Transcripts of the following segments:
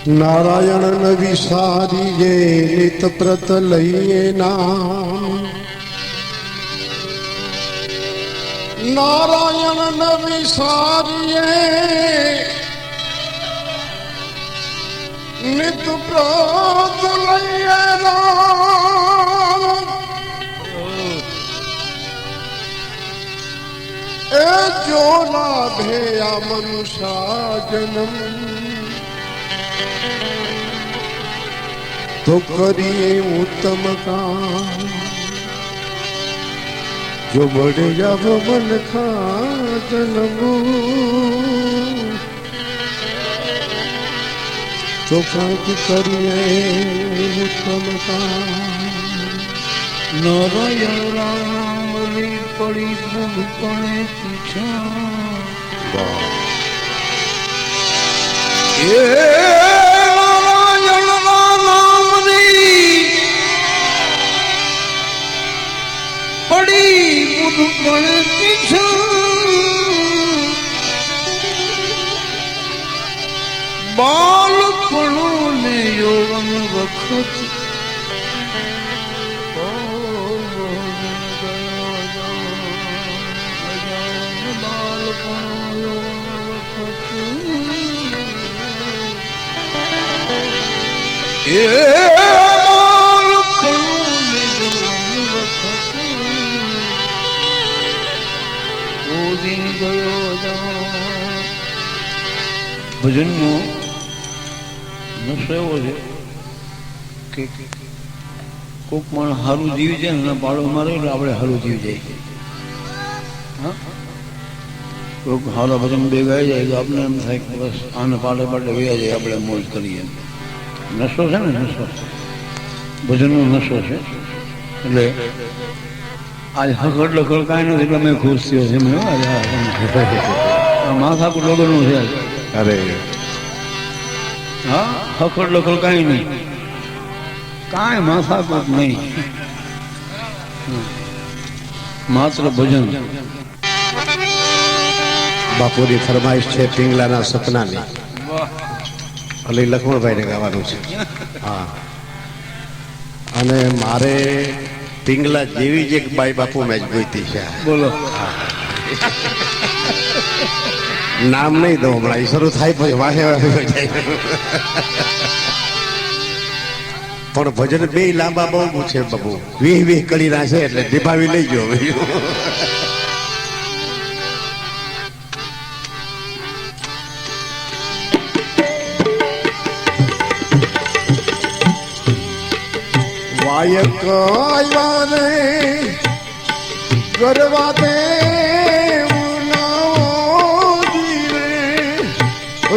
નારાયણ વિસારીએ નિત પ્રત લઈએ નામ નારાયણ વિસારીએ નિત પ્રત લઈએ નામ એ જો લાભે આ મનુષ્ય જન્મ तो करिए उत्तम काम जो बढ़े जब मन खा जन्म तो कांक करिए उत्तम काम नारायण राम पड़ी भूपणे पीछा પડી બુધ પણ પીછા બાળપણું ને યૌવન વખત ભજનનો નશો એવો છે કે કોઈક માણસ સારું જીવી જાય ને પાડો મારે એટલે આપણે સારું જીવી જાય. હા, કોઈક સારા ભજન બે ગાઈ જાય તો આપણે એમ થાય કે બસ આને પાડે પાડે ગયા જાય, આપણે મોજ કરીએ. નશો છે ને, નશો ભજનનો નશો છે. એટલે આજ હકડ લખડ કાંઈ નથી એટલે મેં ખુશ થયો છે. મેં માથાકૂટ વગરનું છે. અરે હા, હકડ લખડ કાંઈ નહીં, કાંઈ માથાકૂટ નહીં, માત્ર ભજન. બાપુની ફરમાઈશ છે પિંગલાના સપનાની. અલી લક્ષ્મણભાઈને ગાવાનું છે. હા, અને મારે પિંગલા જેવી જ એક બાઈ બાપુ મેચ ગોઈતી છે. બોલો. નામ નહીં દઉં હમણાં, શરૂ થાય પછી વાહે વાહે જાય. પણ ભજન બે લાંબા બહુ છે બાપુ, 20 કડીના છે એટલે નિભાવી લઈ ગયો. વાયક આવ્યા રે ગરવા દે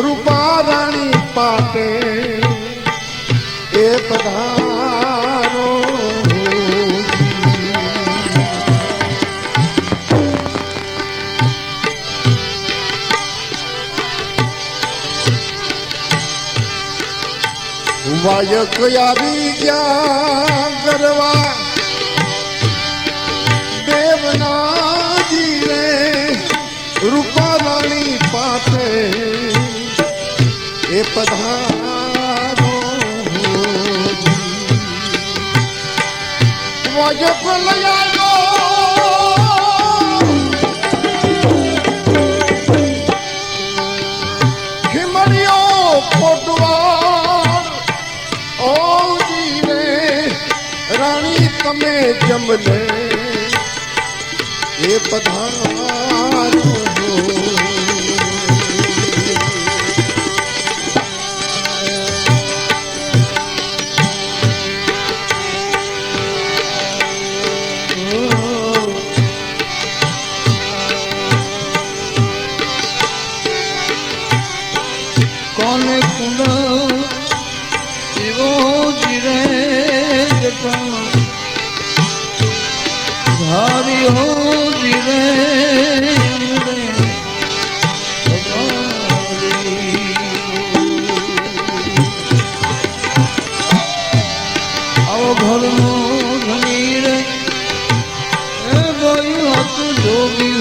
રૂપા રાણી પાટે એ પધારો. વાયક આવી ગયા ગરવા દેવના જીરે રૂપા રાણી પાટે એ પધારો. વાયક લઈ આવ્યો ખીમડિયો પોટવાર ઓ જીરે રાણી તમે જમને એ પધારો. કોને કુંડ એવો જીરે ધારી હો જીરે આવો ઘરનો ધણી રે એ ભાઈ હાથ જોગી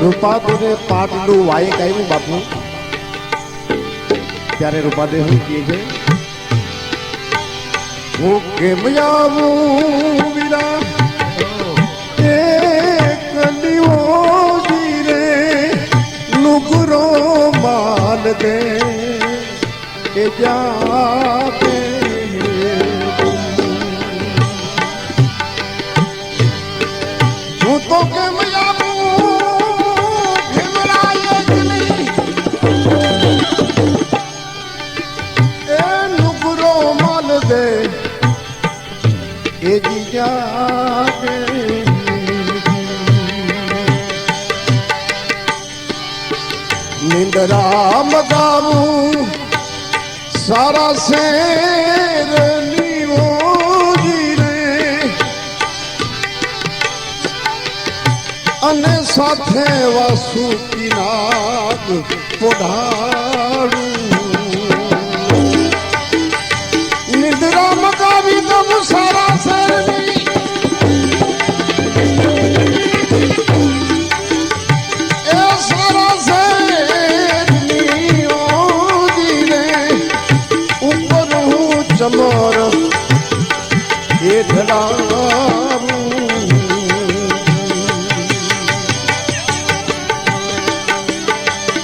રૂપાદેવને પાટનું વાયક આવ્યું બાપુ, ત્યારે રૂપાદેવ શું કહે છે? હું કેમ આવું વિના એક દીવોજી રે નુગરો માલ દે એ જાતે હું તો કેમ નિંદરા મગાવું સારા શેર રે અને સાથે વાસુકી નાગ પોઢાડું નિંદરા મગાવી દઉં સારા શેરની ચમોર એ ધડાવું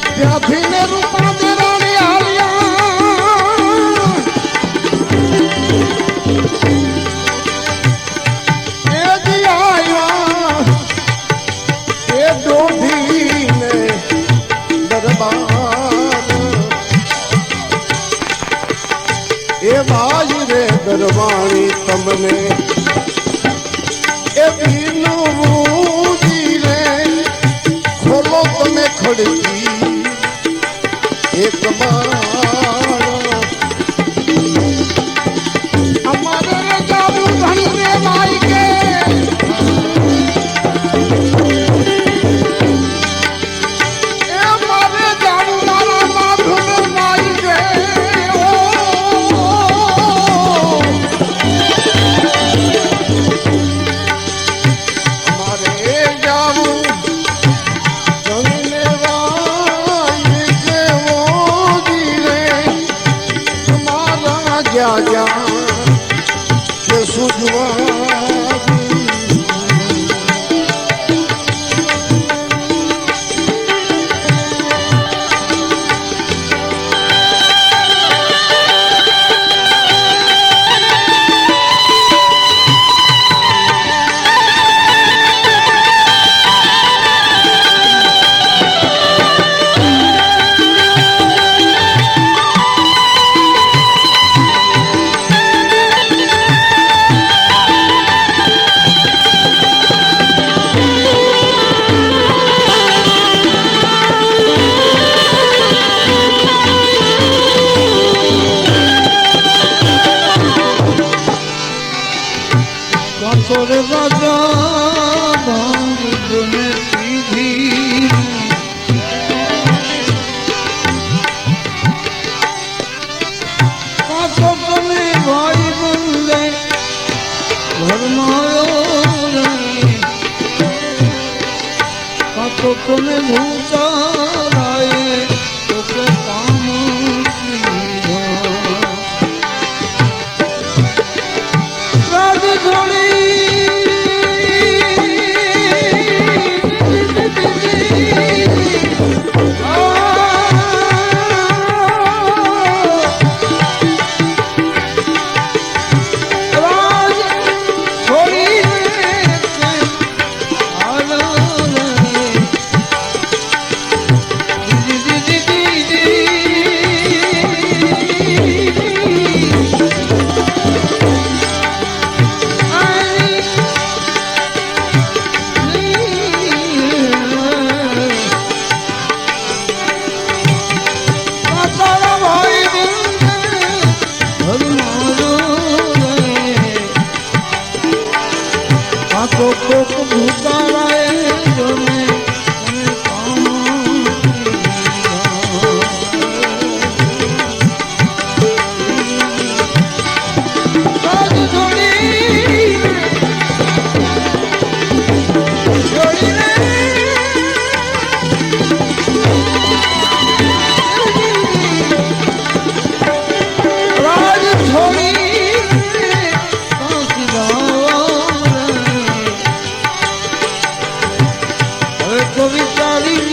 ત્યાંથી ને રૂપા દેરાણી આવ્યા એ જી આવ્યા એ દોઢીને દરબાર એ ભાઈ રે દરવાણી તમને એ બીનું રે ખોલો તમે ખડકી એક અમારે જાવું ધણી રે ભાઈ કે એ મારે જાવું મારા માધુર ભાઈ કે તમે ભૂસારાએ તો કે કામ રાજ વિચારી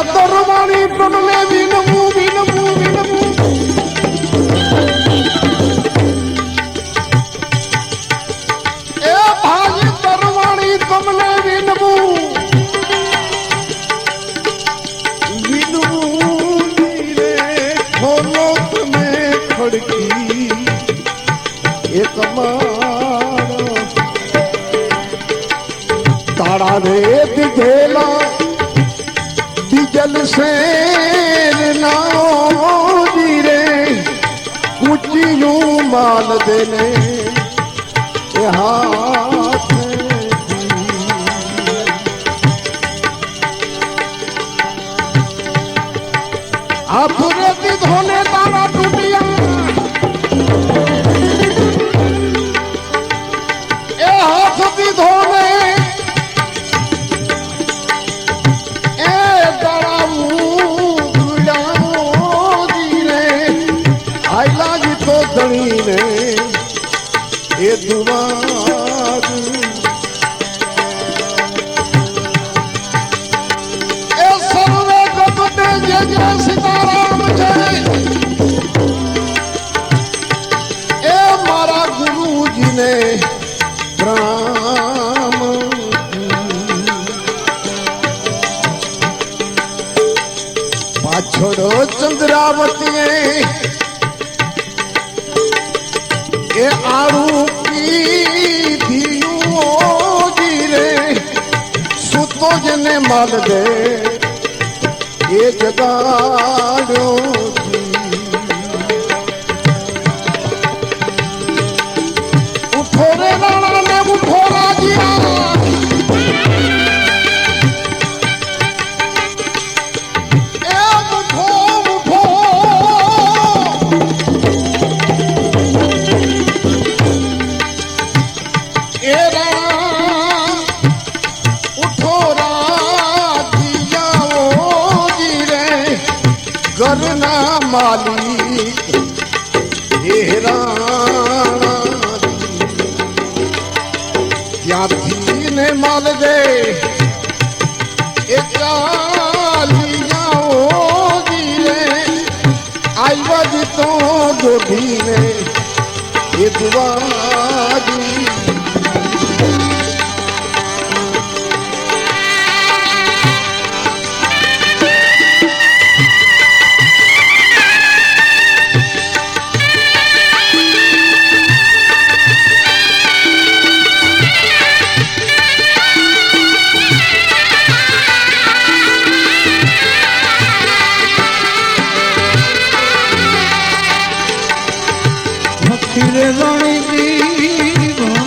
તરવાણી ટોટલે વિનમું વિનમું વિનમું એ ભાઈ તરવાણી તમને વિનમું વિનમું રે ખોલો તમે ખડકી એ તમારો તારા રે દીધેલા जल से नाओ रे ऊंची माल देने हाथ आपने धोने तारा टूटिया ए हाथ भी धोने ધણીને એ દુવાદ એ સર્વે જગતે જે જે સીતારામ છે એ મારા ગુરુજીને પ્રણામ પાછળ ચંદ્રાવતીએ એ આળું કીધું રે સૂતો જેને માલ દે એ જગાડ્યો ઉઠો રે રાણા ને ઉઠો રાજીયા ઘરના માલિક ત્યાંથી ને માલ દે એ ચાલિયાઓ રે આવ્યા જ તો જોડીને એ દુવાજી રાણી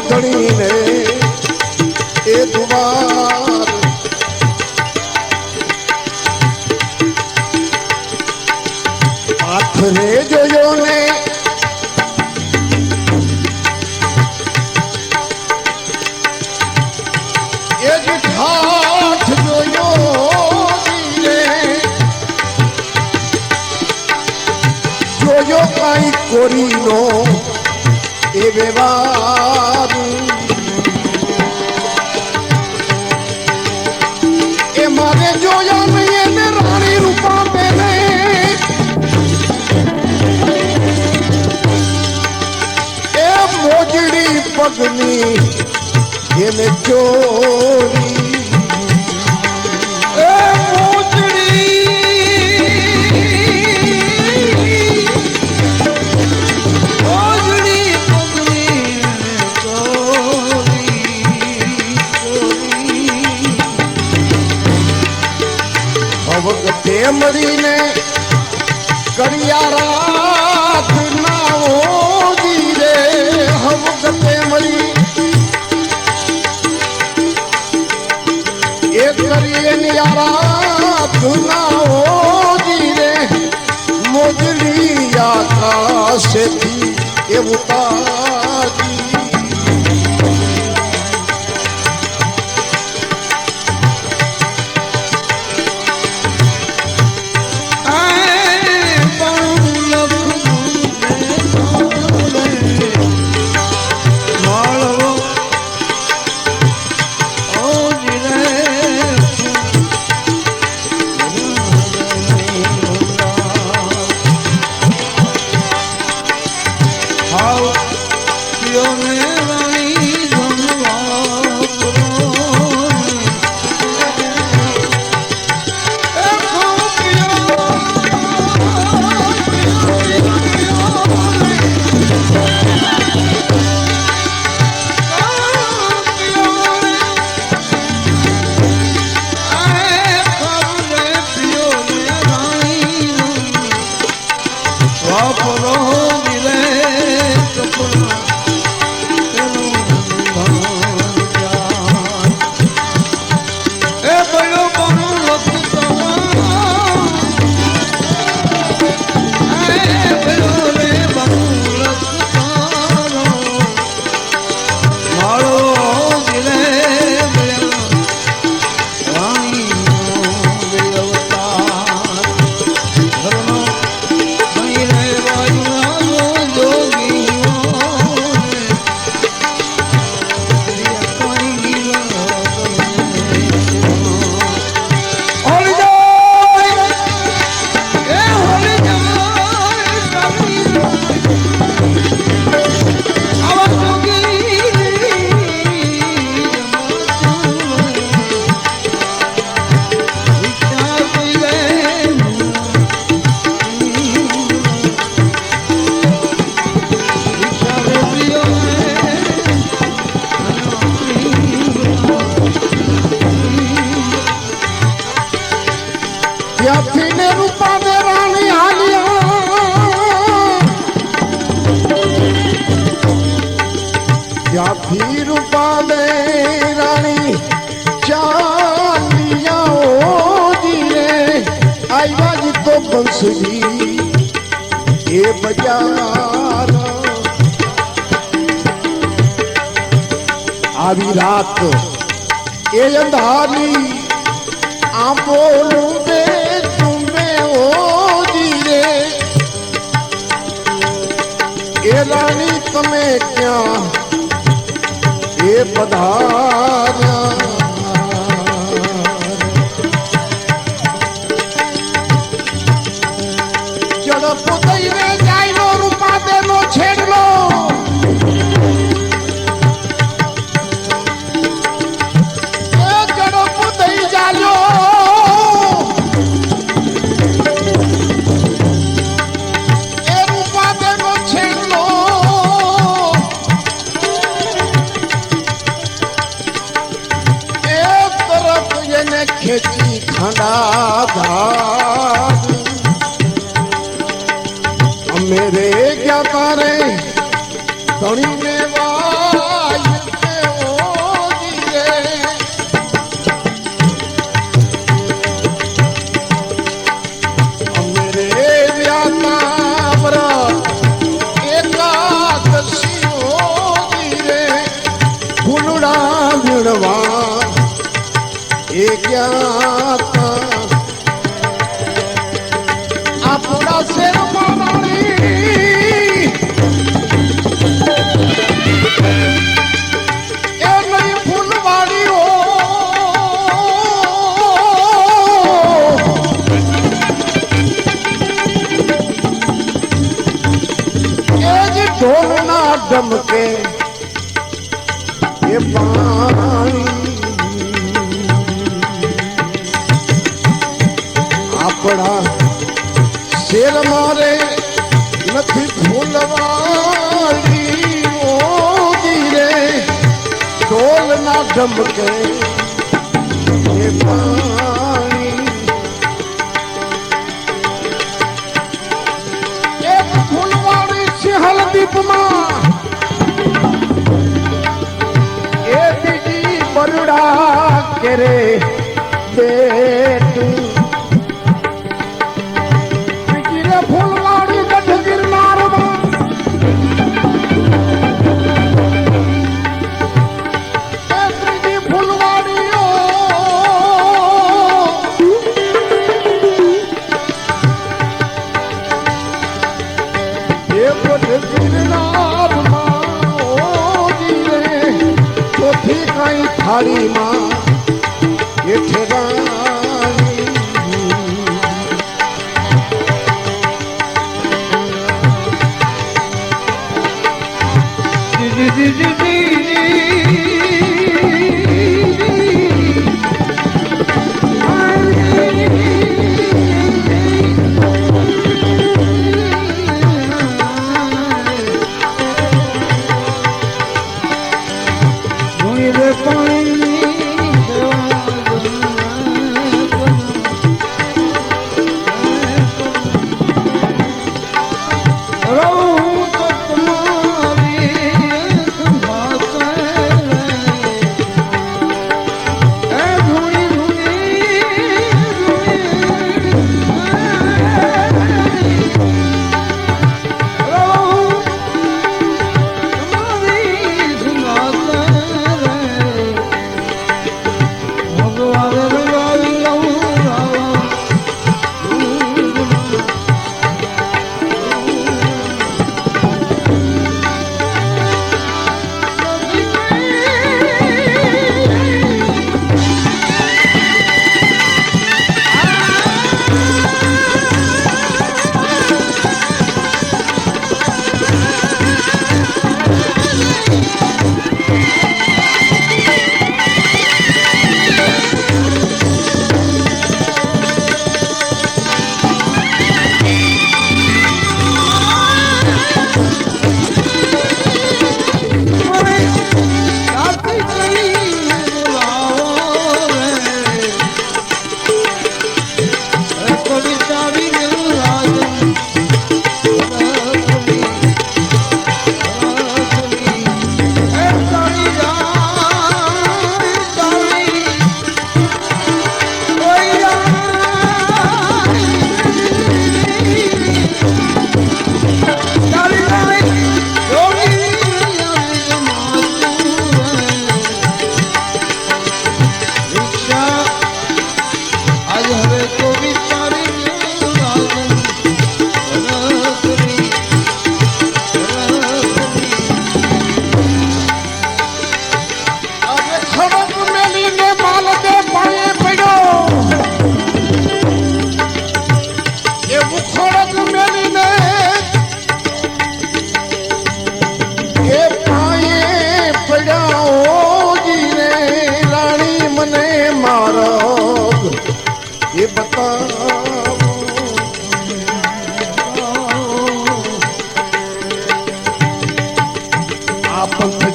ધણી ને એ દુવાર પાથરે જોયો ને એ જ ઠાઠ જોયો જોયો કાઈ કોરીનો એ વ્યવહાર એ મારે જોયા નહીં એને રાણી રૂપા પેને એ મોજડી પગની એને ચોરી એ વખતે મળીને કરિયારાત ના ઓજી રે વખતે મળી એ કરીએ યારાત ના ઓજી રે મોજડી આકાશેથી એ ઉતારી ત્યાંથી રૂપા દે રાણી ચાલિયા રે આવ્યા જ તો બંસરી એ બજાર આવી રાત એ અંધારી આંબોલું દે તુમે ઓજી રે એ રાણી તમે ક્યાં એ પધાર્યા ઝડપ દઈને જાયનો રૂપા દેનો છેડલો ઝડપ દઈ જાયો એ રૂપા દેનો છેડલો ખેતી ખંડા ધાર અમે રે ગયા તારે ધણી ને વાય એ ગયા આપણા શેરમાં મારી એ નહીં ફૂલવાડીઓ એ જ ઢોલના ડમકે એ પાણી આપણા શેર મારે નથી ફૂલવાડી ઓગી રે ઢોલના ડમકે એ પાણી એક ફૂલવાડી છે હલદીપમાં એ બીજી બરડા કેરે બેટું ફૂલવાડી ગઢ ગિરનારમાં એ ત્રીજી ફૂલવાડીઓ એ ગઢ ગિરનારમાં ઓજી રે ચોથી કઈ થાળીમાં એ ઠેરાણી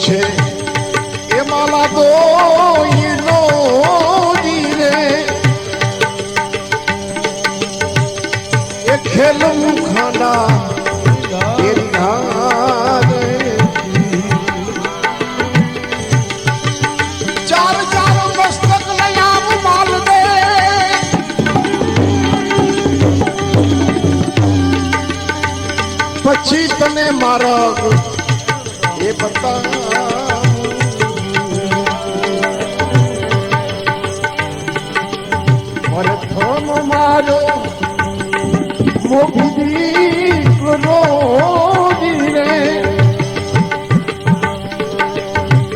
છે એ માલા તો ઈનો જીરે એ ખેલમ ખાના એ ધારે ચાર ચાર મસ્તક લયામ માલ દે પછી તને મારા એ બતા મોભી રોજી રે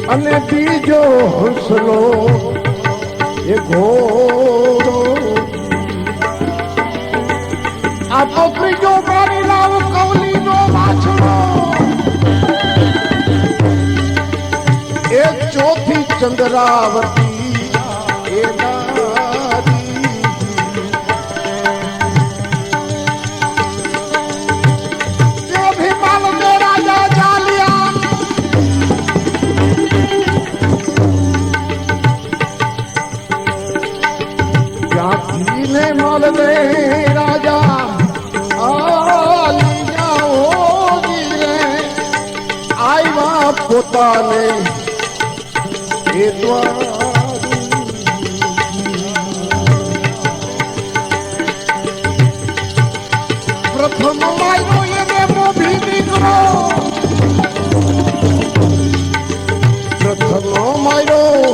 અને બીજો હસલો એ ઘોડો આ તો ત્રીજો મારી લાવ કવલી નો વાછડો એ ચોથી ચંદ્રાવતી એ નારી જો ભીમાલ નો રાજા ચાલ્યા ત્યાંથી ને મળે રાજા આવ્યા પોતાને એ પ્રથમ માર્યો એને મોભી દીકરો પ્રથમ માર્યો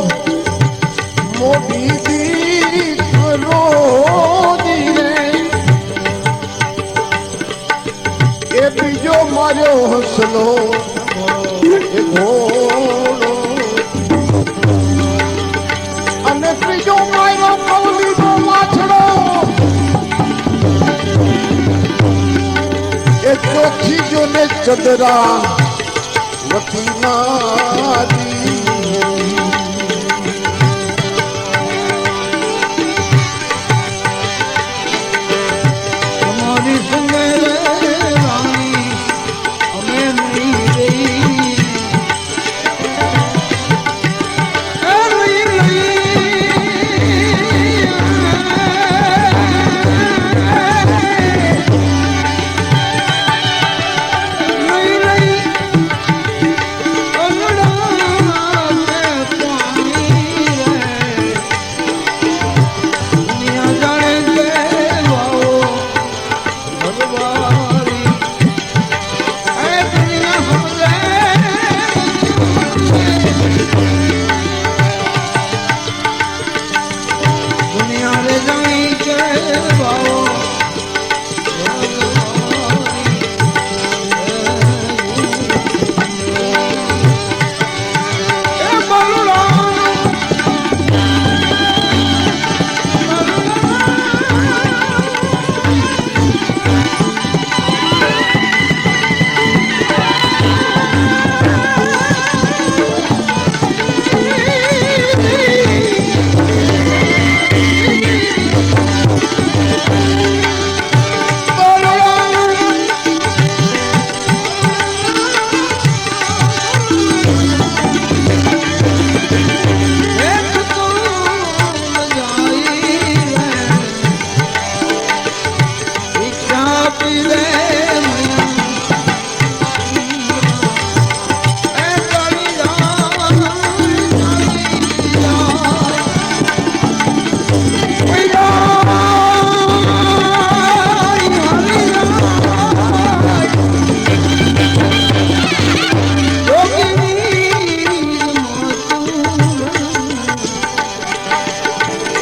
મોભી દીકરો એ બીજો માર્યો હસલો એ ઘોડો અને ત્રીજો માર્યો કવલી નો વાછડો એ ચોથી જો ને ચંદ્રા વતી નારી તમારી સંગે રાણી અમે નહીં રહી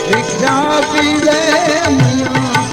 ભિક્ષા પી લે મૈયા